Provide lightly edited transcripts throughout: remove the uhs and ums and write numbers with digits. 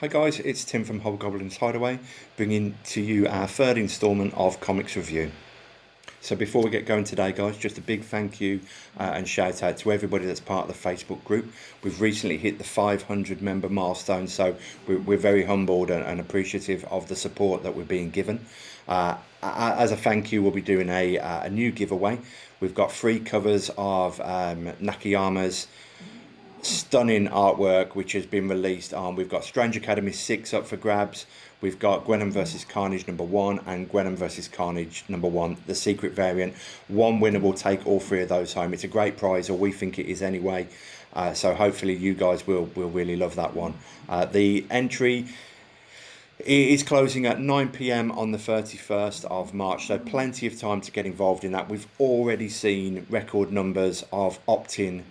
Hi guys, it's Tim from Hobgoblin's Hideaway, bringing to you our third instalment of Comics Review. So before we get going today guys, just a big thank you and shout out to everybody that's part of the Facebook group. We've recently hit the 500 member milestone, so we're very humbled and appreciative of the support that we're being given. As a thank you, we'll be doing a new giveaway. We've got 3 covers of Nakayama's stunning artwork which has been released on. We've got Strange Academy 6 up for grabs. We've got Gwenom vs Carnage #1 and Gwenom vs Carnage #1, the secret variant. One winner will take all 3 of those home. It's a great prize, or we think it is anyway. So hopefully you guys will really love that one. The entry is closing at 9 p.m. on the 31st of March, so plenty of time to get involved in that. We've already seen record numbers of opt-in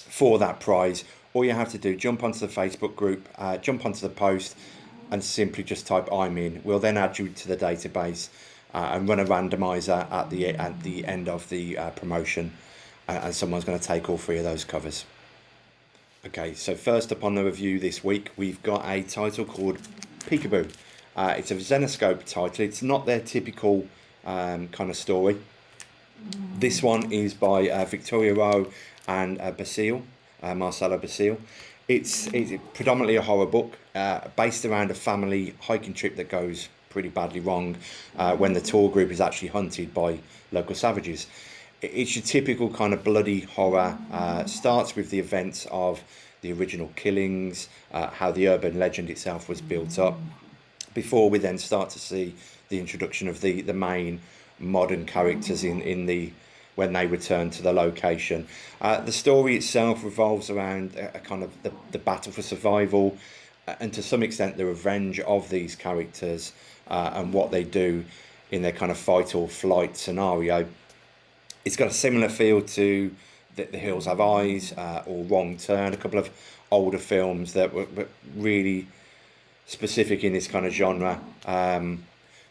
for that prize. All you have to do, jump onto the Facebook group, jump onto the post and simply just type I'm in. We'll then add you to the database and run a randomizer at the end of the promotion, and someone's going to take all 3 of those covers. Okay, so first up on the review this week, we've got a title called Peekaboo. It's a Zenescope title. It's not their typical kind of story. This one is by Victoria Rowe and Marcelo Basile. It's predominantly a horror book based around a family hiking trip that goes pretty badly wrong when the tour group is actually hunted by local savages. It's your typical kind of bloody horror. Starts with the events of the original killings, how the urban legend itself was built up, before we then start to see the introduction of the main modern characters when they return to the location. The story itself revolves around a kind of the battle for survival, and to some extent the revenge of these characters and what they do in their kind of fight or flight scenario. It's got a similar feel to The Hills Have Eyes or Wrong Turn, a couple of older films that were really specific in this kind of genre.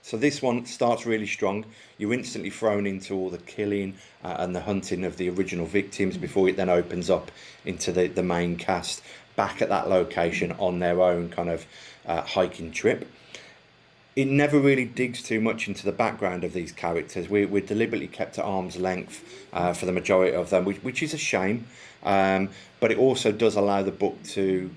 So this one starts really strong. You're instantly thrown into all the killing and the hunting of the original victims before it then opens up into the main cast back at that location on their own kind of hiking trip. It never really digs too much into the background of these characters. We're deliberately kept at arm's length for the majority of them, which is a shame. But it also does allow the book to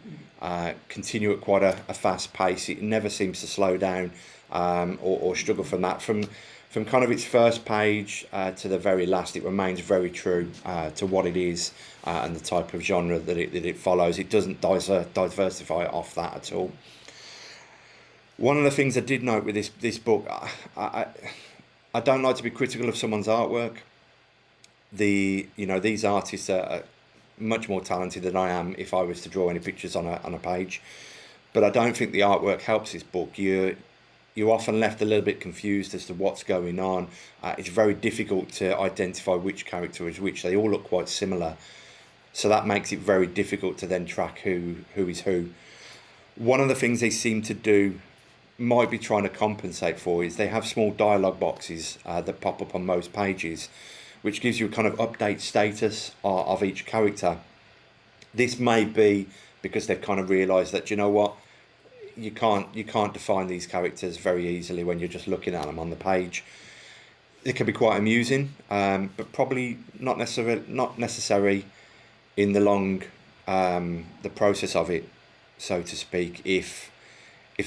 continue at quite a fast pace. It never seems to slow down or struggle from that. From kind of its first page to the very last, it remains very true to what it is and the type of genre that it follows. It doesn't diversify off that at all. One of the things I did note with this book, I don't like to be critical of someone's artwork. These artists are much more talented than I am if I was to draw any pictures on a page, but I don't think the artwork helps this book. You're often left a little bit confused as to what's going on. It's very difficult to identify which character is which. They all look quite similar, so that makes it very difficult to then track who is who. One of the things they seem to do, might be trying to compensate for, is they have small dialogue boxes that pop up on most pages, which gives you a kind of update status of each character. This may be because they've kind of realised that, you know what, you can't define these characters very easily when you're just looking at them on the page. It can be quite amusing, but probably not necessary in the long the process of it, so to speak. If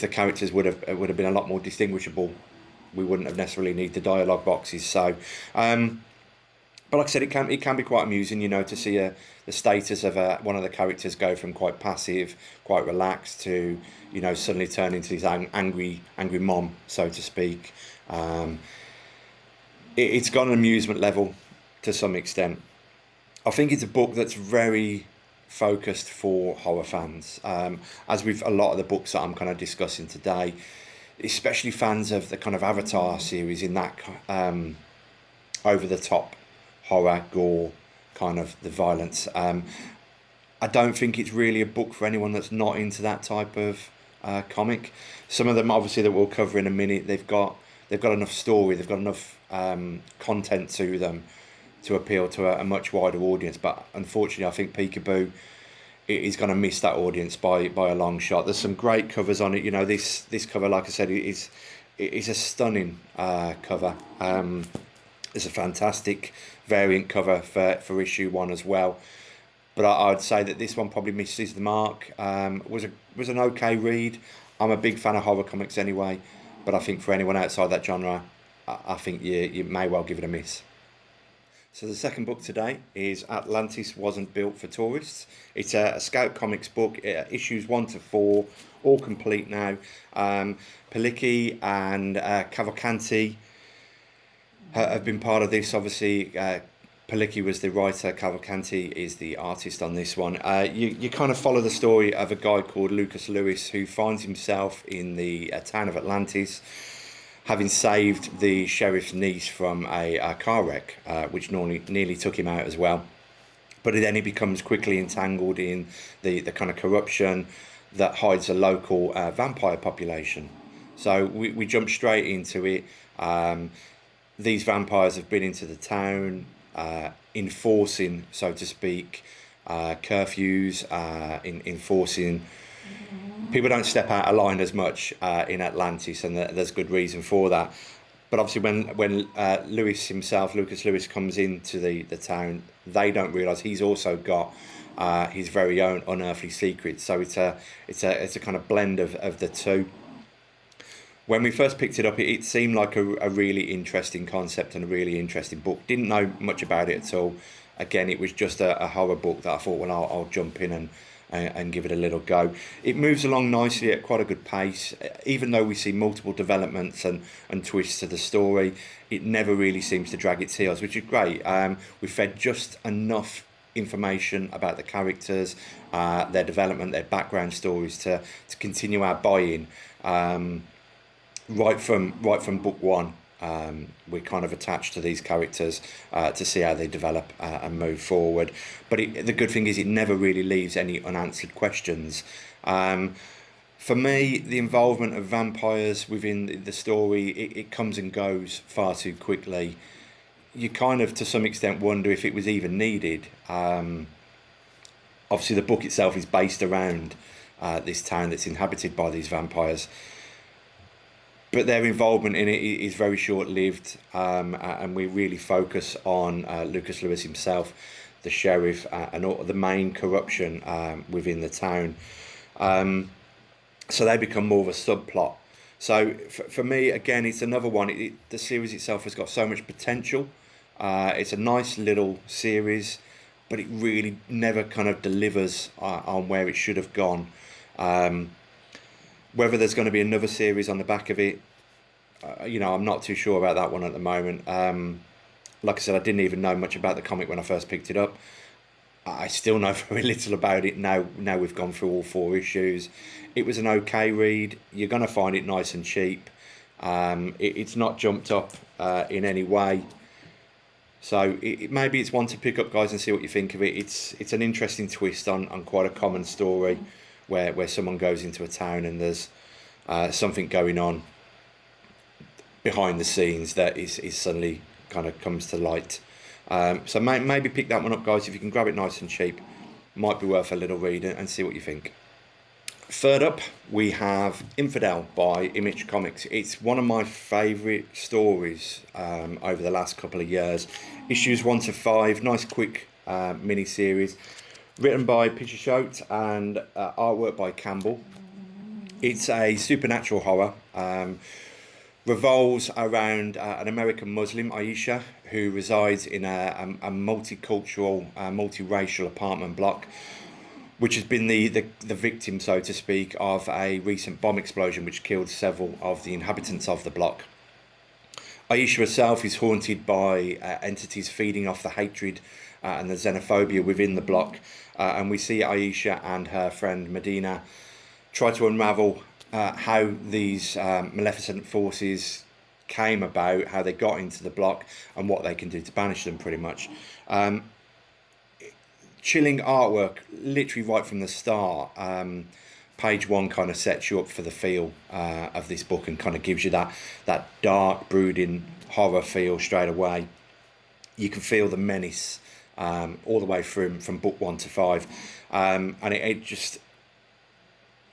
the characters would have been a lot more distinguishable, we wouldn't have necessarily need the dialogue boxes. So but like I said, it can be quite amusing, to see the status of one of the characters go from quite passive, quite relaxed, to suddenly turn into this angry mom, so to speak. It's got an amusement level to some extent. I think it's a book that's very focused for horror fans, as with a lot of the books that I'm kind of discussing today, especially fans of the kind of Avatar series, in that over the top horror, gore, kind of the violence. I don't think it's really a book for anyone that's not into that type of comic. Some of them, obviously, that we'll cover in a minute, they've got enough story, they've got enough content to them to appeal to a much wider audience. But unfortunately, I think Peekaboo is going to miss that audience by a long shot. There's some great covers on it. You know, this cover, like I said, is a stunning cover. It's a fantastic variant cover for issue 1 as well. But I'd say that this one probably misses the mark. Was an okay read. I'm a big fan of horror comics anyway, but I think for anyone outside that genre, I think you may well give it a miss. So the second book today is Atlantis Wasn't Built for Tourists. It's a Scout Comics book, issues 1 to 4, all complete now. Peekaboo and Cavalcanti have been part of this. Obviously, Peekaboo was the writer, Cavalcanti is the artist on this one. You kind of follow the story of a guy called Lucas Lewis who finds himself in the town of Atlantis, having saved the sheriff's niece from a car wreck, which nearly took him out as well. But then he becomes quickly entangled in the kind of corruption that hides a local vampire population. So we jump straight into it. These vampires have been into the town, enforcing, so to speak, curfews, enforcing. People don't step out of line as much in Atlantis, and there's good reason for that. But obviously, when Lucas Lewis comes into the town, they don't realise he's also got his very own unearthly secrets. So it's a kind of blend of the two. When we first picked it up, it seemed like a really interesting concept and a really interesting book. Didn't know much about it at all. Again, it was just a horror book that I thought, well, I'll jump in and give it a little go. It moves along nicely at quite a good pace. Even though we see multiple developments and twists to the story, it never really seems to drag its heels, which is great. We've fed just enough information about the characters, their development, their background stories to continue our buy-in. Right from book 1, we're kind of attached to these characters to see how they develop and move forward. But the good thing is it never really leaves any unanswered questions. For me, the involvement of vampires within the story, it comes and goes far too quickly. You kind of, to some extent, wonder if it was even needed. Obviously, the book itself is based around this town that's inhabited by these vampires. But their involvement in it is very short-lived, and we really focus on Lucas Lewis himself, the sheriff, and all the main corruption within the town. So they become more of a subplot. So for me, again, it's another one. The series itself has got so much potential. It's a nice little series, but it really never kind of delivers on where it should have gone. Whether there's going to be another series on the back of it, I'm not too sure about that one at the moment. Like I said, I didn't even know much about the comic when I first picked it up. I still know very little about it now we've gone through all 4 issues. It was an okay read. You're going to find it nice and cheap. It's not jumped up in any way. So maybe it's one to pick up, guys, and see what you think of it. It's an interesting twist on quite a common story, where someone goes into a town and there's something going on behind the scenes that is suddenly kind of comes to light. So maybe pick that one up, guys, if you can grab it nice and cheap. Might be worth a little read and see what you think. Third up, we have Infidel by Image Comics. It's one of my favourite stories over the last couple of years. Issues 1 to 5, nice quick mini-series. Written by Peekaboo and artwork by Campbell. It's a supernatural horror. Revolves around an American Muslim, Aisha, who resides in a multicultural, multiracial apartment block, which has been the victim, so to speak, of a recent bomb explosion which killed several of the inhabitants of the block. Aisha herself is haunted by entities feeding off the hatred and the xenophobia within the block. And we see Aisha and her friend Medina try to unravel how these maleficent forces came about, how they got into the block, and what they can do to banish them, pretty much. Chilling artwork, literally right from the start. Page 1 kind of sets you up for the feel of this book and kind of gives you that dark, brooding horror feel straight away. You can feel the menace all the way from book 1 to 5, and it just,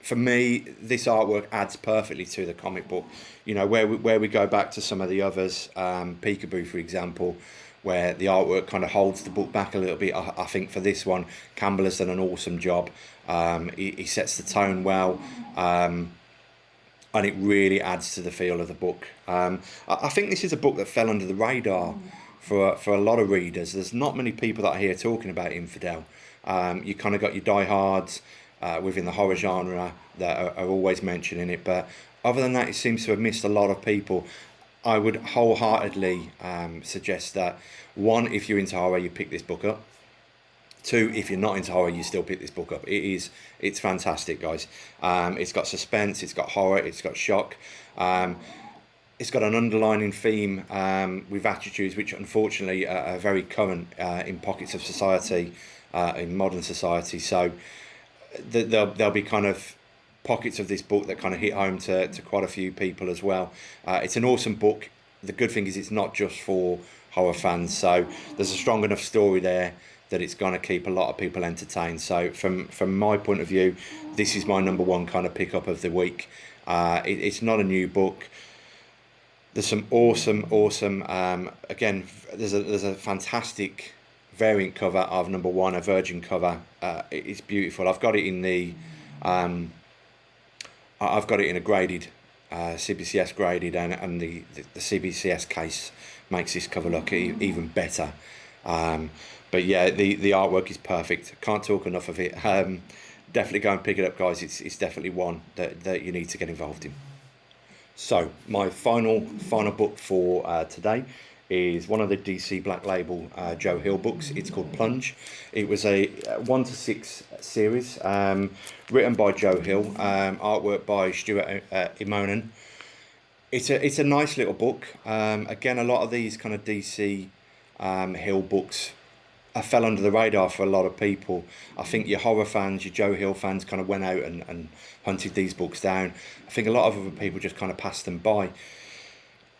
for me, this artwork adds perfectly to the comic book. You know, where we go back to some of the others, Peekaboo, for example, where the artwork kind of holds the book back a little bit. I think for this one, Campbell has done an awesome job. He sets the tone well, and it really adds to the feel of the book. I think this is a book that fell under the radar for a lot of readers. There's not many people that I hear talking about Infidel. You kind of got your diehards within the horror genre that are always mentioning it, but other than that, it seems to have missed a lot of people. I would wholeheartedly suggest that, one, if you're into horror, you pick this book up. Two, if you're not into horror, you still pick this book up. It's fantastic, guys. It's got suspense, it's got horror, it's got shock. It's got an underlining theme with attitudes which unfortunately are very current in pockets of society, in modern society. So there'll be kind of pockets of this book that kind of hit home to quite a few people as well. It's an awesome book. The good thing is it's not just for horror fans, so there's a strong enough story there that it's going to keep a lot of people entertained. So from my point of view, this is my number one kind of pickup of the week. It's not a new book. There's some awesome again, there's a fantastic variant cover of number one, a virgin cover. It's beautiful. I've got it in the I've got it in a graded CBCS graded, and the CBCS case makes this cover look even better. But yeah, the artwork is perfect. Can't talk enough of it. Definitely go and pick it up, guys. It's definitely one that you need to get involved in. So my final book for today is one of the DC Black Label Joe Hill books. It's called Plunge. It was a 1 to 6 series, written by Joe Hill, artwork by Stuart Immonen. It's a nice little book. Again, a lot of these kind of DC Hill books fell under the radar for a lot of people. I think your horror fans, your Joe Hill fans kind of went out and hunted these books down. I think a lot of other people just kind of passed them by.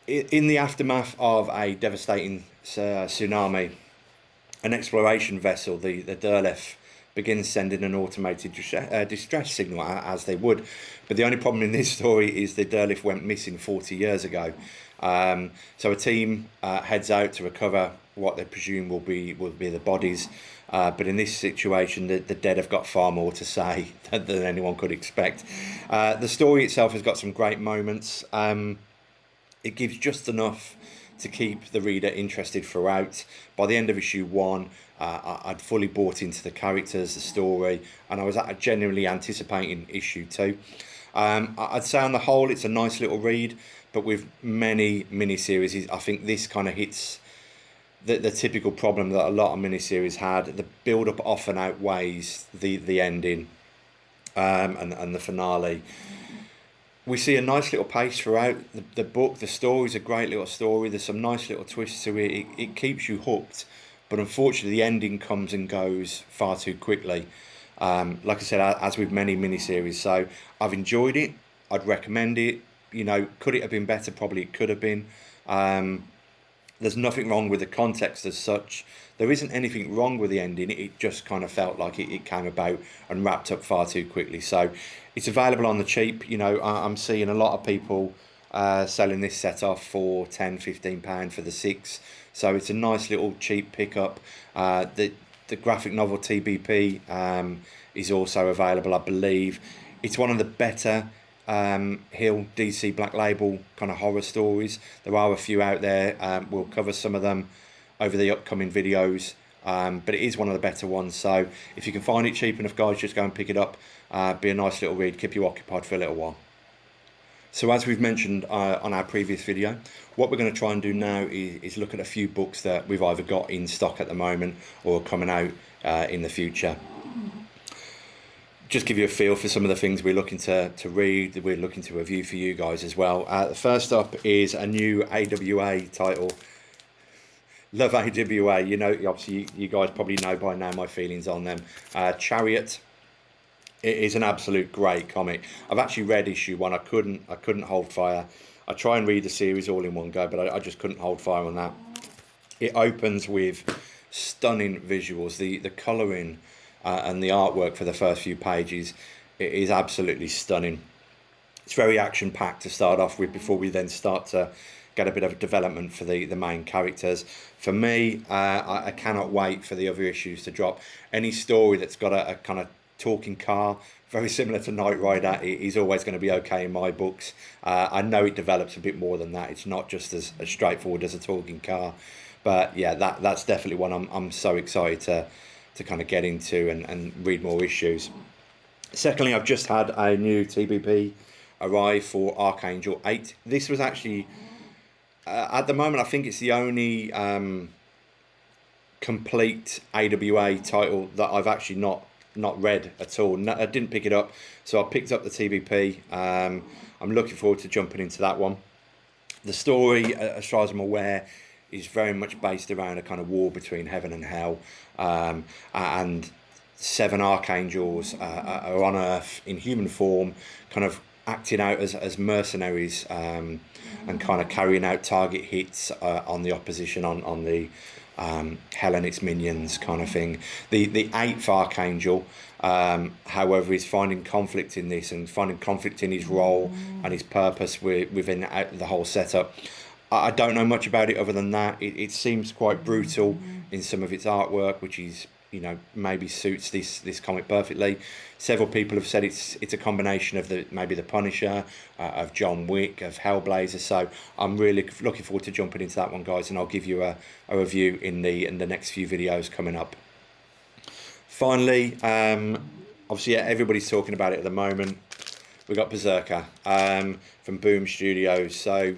In the aftermath of a devastating tsunami, an exploration vessel, the Derleth, begins sending an automated distress signal, as they would. But the only problem in this story is the Derleth went missing 40 years ago. So a team heads out to recover what they presume will be the bodies. But in this situation, the dead have got far more to say than anyone could expect. The story itself has got some great moments. It gives just enough to keep the reader interested throughout. By the end of issue 1, I'd fully bought into the characters, the story, and I was genuinely anticipating issue 2. I'd say on the whole, it's a nice little read, but with many miniseries, I think this kind of hits the typical problem that a lot of miniseries had. The build-up often outweighs the ending and the finale. We see a nice little pace throughout the book. The story's a great little story. There's some nice little twists to it. It keeps you hooked, but unfortunately the ending comes and goes far too quickly. Like I said, as with many miniseries. So I've enjoyed it. I'd recommend it. You know, could it have been better? Probably it could have been. There's nothing wrong with the context as such. There isn't anything wrong with the ending. It just kind of felt like it came about and wrapped up far too quickly. So it's available on the cheap. You know, I'm seeing a lot of people selling this set off for £10-15 for the 6. So it's a nice little cheap pickup. The graphic novel TBP is also available, I believe. It's one of the better Hill DC Black Label kind of horror stories. There are a few out there. We'll cover some of them over the upcoming videos, but it is one of the better ones. So if you can find it cheap enough, guys, just go and pick it up. Be a nice little read, keep you occupied for a little while. So as we've mentioned on our previous video, what we're going to try and do now is look at a few books that we've either got in stock at the moment or are coming out in the future. Just give you a feel for some of the things we're looking to read, that we're looking to review for you guys as well. The first up is a new AWA title. Love AWA, you know, obviously you guys probably know by now my feelings on them. Chariot. It is an absolute great comic. I've actually read issue 1. I couldn't hold fire. I try and read the series all in one go, but I just couldn't hold fire on that. It opens with stunning visuals. The colouring and the artwork for the first few pages, it is absolutely stunning. It's very action packed to start off with before we then start to get a bit of development for the main characters. For me, I cannot wait for the other issues to drop. Any story that's got a kind of talking car, very similar to Knight Rider, is always going to be okay in my books. I know it develops a bit more than that. It's not just as straightforward as a talking car. But yeah, that's definitely one I'm so excited to kind of get into and read more issues. Secondly, I've just had a new TBP arrive for Archangel 8. This was actually, at the moment, I think it's the only complete AWA title that I've actually not read at all. No, I didn't pick it up, so I picked up the TBP. I'm looking forward to jumping into that one. The story, as far as I'm aware, is very much based around a kind of war between heaven and hell, and 7 archangels are on Earth in human form, kind of acting out as mercenaries, and kind of carrying out target hits on the opposition, on the hell and its minions kind of thing. The 8th archangel, however, is finding conflict in this, and finding conflict in his role and his purpose within the whole setup. I don't know much about it other than that. It seems quite brutal in some of its artwork, which is, you know, maybe suits this comic perfectly. Several people have said it's a combination of maybe the Punisher, of John Wick, of Hellblazer. So I'm really looking forward to jumping into that one, guys, and I'll give you a review in the next few videos coming up. Finally, obviously, yeah, everybody's talking about it at the moment. We got Berserker from Boom Studios. So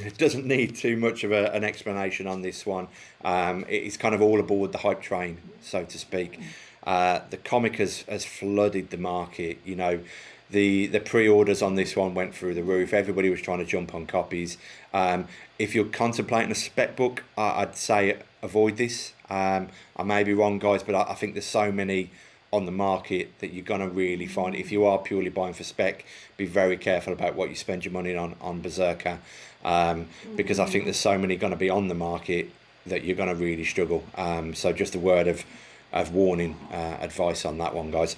it doesn't need too much of an explanation on this one. It's kind of all aboard the hype train, so to speak. The comic has flooded the market. You know, the pre-orders on this one went through the roof. Everybody was trying to jump on copies. If you're contemplating a spec book, I'd say avoid this. I may be wrong, guys, but I think there's so many on the market that you're going to really find, if you are purely buying for spec, be very careful about what you spend your money on Berserker, because I think there's so many going to be on the market that you're going to really struggle. So just a word of warning, advice on that one, guys.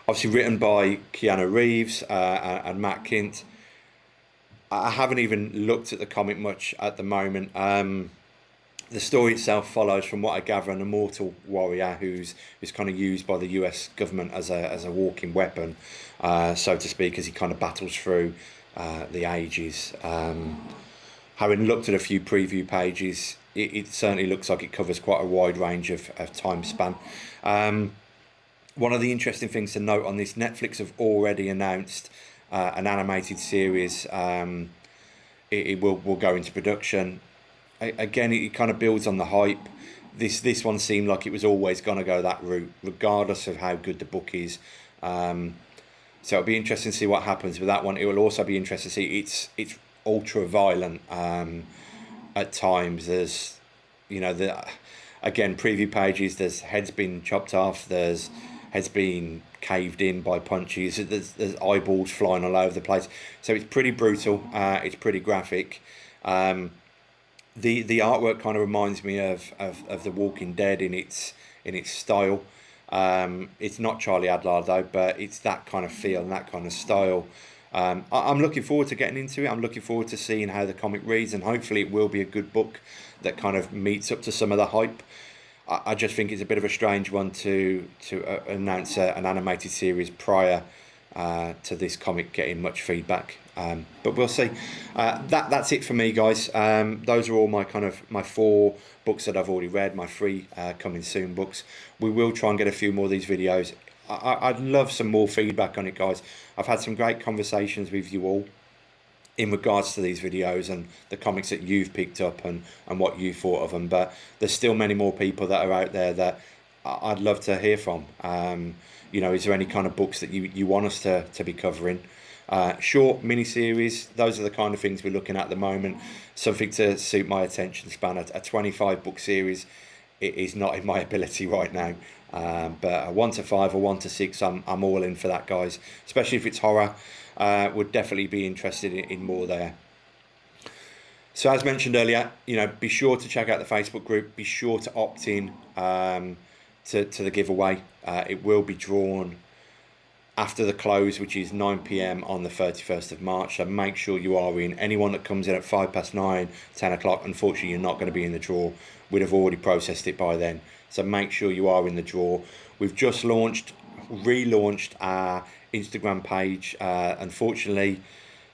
Obviously written by Keanu Reeves and Matt Kindt. I haven't even looked at the comic much at the moment. The story itself follows, from what I gather, an immortal warrior who's kind of used by the US government as a walking weapon, so to speak, as he kind of battles through the ages. Having looked at a few preview pages, it certainly looks like it covers quite a wide range of time span. One of the interesting things to note on this, Netflix have already announced an animated series. It will go into production. Again, it kind of builds on the hype. This one seemed like it was always going to go that route, regardless of how good the book is. So it'll be interesting to see what happens with that one. It will also be interesting to see it's ultra violent at times. There's, you know, again, preview pages, there's heads being chopped off, there's heads being caved in by punches, there's eyeballs flying all over the place. So it's pretty brutal, it's pretty graphic. The artwork kind of reminds me of The Walking Dead in its style. It's not Charlie Adler though, but it's that kind of feel and that kind of style. I'm looking forward to getting into it. I'm looking forward to seeing how the comic reads, and hopefully it will be a good book that kind of meets up to some of the hype. I just think it's a bit of a strange one to announce an animated series prior to this comic getting much feedback, but we'll see. That's it for me, guys. Those are all my my 4 books that I've already read, my 3 coming soon books. We will try and get a few more of these videos. I'd love some more feedback on it, guys. I've had some great conversations with you all in regards to these videos and the comics that you've picked up and what you thought of them, but there's still many more people that are out there that I'd love to hear from. You know, is there any kind of books that you want us to be covering? Short mini-series, those are the kind of things we're looking at the moment. Something to suit my attention span. A 25 book series, it is not in my ability right now. But a 1 to 5 or 1 to 6, I'm all in for that, guys. Especially if it's horror, would definitely be interested in more there. So as mentioned earlier, you know, be sure to check out the Facebook group. Be sure to opt in to the giveaway. It will be drawn after the close, which is 9 p.m. on the 31st of March. So make sure you are in. Anyone that comes in at 9:05, 10 o'clock, unfortunately, you're not going to be in the draw. We'd have already processed it by then. So make sure you are in the draw. We've just relaunched our Instagram page. Unfortunately,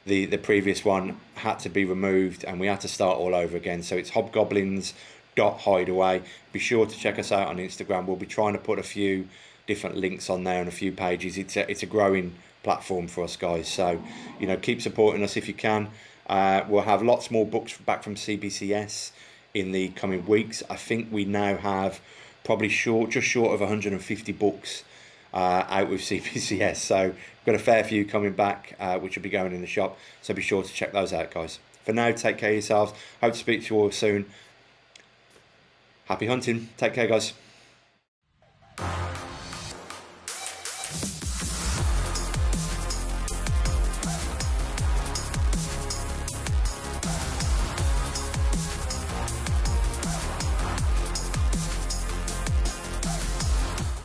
the previous one had to be removed and we had to start all over again. So it's hobgoblins.hideaway. Be sure to check us out on Instagram. We'll be trying to put a few different links on there and a few pages. It's a growing platform for us, guys. So, you know, keep supporting us if you can. We'll have lots more books back from CBCS in the coming weeks. I think we now have probably just short of 150 books out with CBCS. So we've got a fair few coming back, which will be going in the shop. So be sure to check those out, guys. For now, take care of yourselves. Hope to speak to you all soon. Happy hunting. Take care, guys.